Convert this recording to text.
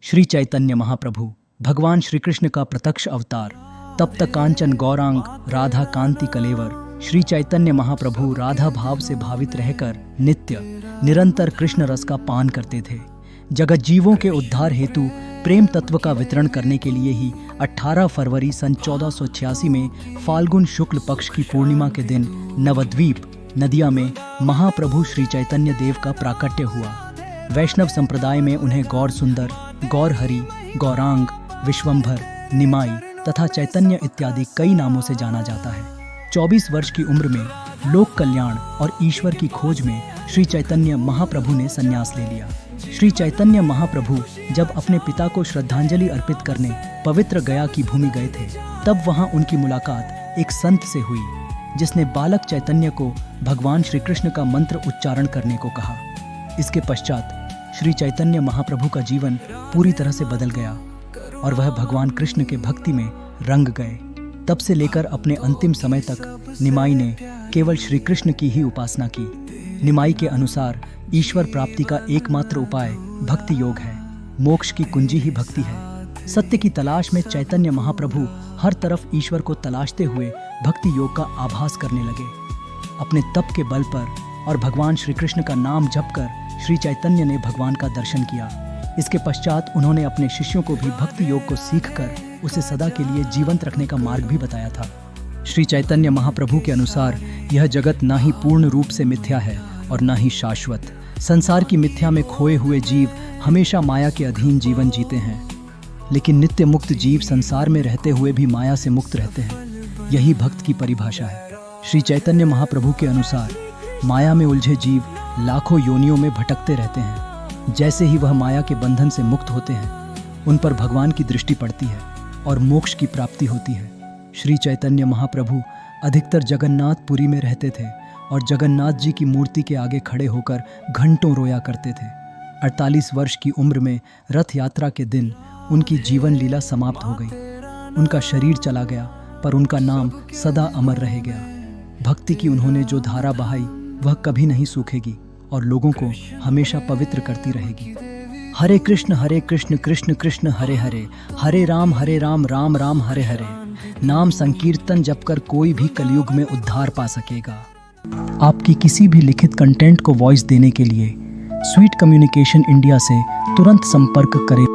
श्री चैतन्य महाप्रभु भगवान श्री कृष्ण का प्रत्यक्ष अवतार, तप्त कांचन गौरांग राधा कांति कलेवर। श्री चैतन्य महाप्रभु राधा भाव से भावित रहकर नित्य निरंतर कृष्ण रस का पान करते थे। जगत जीवों के उद्धार हेतु प्रेम तत्व का वितरण करने के लिए ही 18 फरवरी सन 1486 में फाल्गुन शुक्ल पक्ष की पूर्णिमा के दिन नवद्वीप नदिया में महाप्रभु श्री चैतन्य देव का प्राकट्य हुआ। वैष्णव संप्रदाय में उन्हें गौर सुंदर, गौर हरि, गौरांग, विश्वंभर, निमाई तथा चैतन्य इत्यादि कई नामों से जाना जाता है। 24 वर्ष की उम्र में लोक कल्याण और ईश्वर की खोज में श्री चैतन्य महाप्रभु ने संन्यास ले लिया। श्री चैतन्य महाप्रभु जब अपने पिता को श्रद्धांजलि अर्पित करने पवित्र गया की भूमि गए थे, तब वहां उनकी मुलाकात एक संत से हुई, जिसने बालक चैतन्य को भगवान श्री कृष्ण का मंत्र उच्चारण करने को कहा। इसके पश्चात श्री चैतन्य महाप्रभु का जीवन पूरी तरह से बदल गया और वह भगवान कृष्ण के भक्ति में रंग गए। तब से लेकर अपने अंतिम समय तक निमाई ने केवल श्री कृष्ण की ही उपासना की। निमाई के अनुसार ईश्वर प्राप्ति का एकमात्र उपाय भक्ति योग है। मोक्ष की कुंजी ही भक्ति है। सत्य की तलाश में चैतन्य महाप्रभु हर तरफ ईश्वर को तलाशते हुए भक्ति योग का आभास करने लगे। अपने तप के बल पर और भगवान श्री कृष्ण का नाम जपकर श्री चैतन्य ने भगवान का दर्शन किया। इसके पश्चात उन्होंने अपने शिष्यों को भी भक्ति योग को सीखकर उसे सदा के लिए जीवंत रखने का मार्ग भी बताया था। श्री चैतन्य महाप्रभु के अनुसार यह जगत ना ही पूर्ण रूप से मिथ्या है और ना ही शाश्वत। संसार की मिथ्या में खोए हुए जीव हमेशा माया के अधीन जीवन जीते हैं, लेकिन नित्य मुक्त जीव संसार में रहते हुए भी माया से मुक्त रहते हैं। यही भक्त की परिभाषा है। श्री चैतन्य महाप्रभु के अनुसार माया में उलझे जीव लाखों योनियों में भटकते रहते हैं। जैसे ही वह माया के बंधन से मुक्त होते हैं, उन पर भगवान की दृष्टि पड़ती है और मोक्ष की प्राप्ति होती है। श्री चैतन्य महाप्रभु अधिकतर जगन्नाथपुरी में रहते थे और जगन्नाथ जी की मूर्ति के आगे खड़े होकर घंटों रोया करते थे। 48 वर्ष की उम्र में रथ यात्रा के दिन उनकी जीवन लीला समाप्त हो गई। उनका शरीर चला गया, पर उनका नाम सदा अमर रह गया। भक्ति की उन्होंने जो धारा बहाई वह कभी नहीं सूखेगी और लोगों को हमेशा पवित्र करती रहेगी। हरे कृष्ण कृष्ण कृष्ण हरे हरे, हरे राम राम राम हरे हरे। नाम संकीर्तन जप कर कोई भी कलयुग में उद्धार पा सकेगा। आपकी किसी भी लिखित कंटेंट को वॉइस देने के लिए स्वीट कम्युनिकेशन इंडिया से तुरंत संपर्क करें।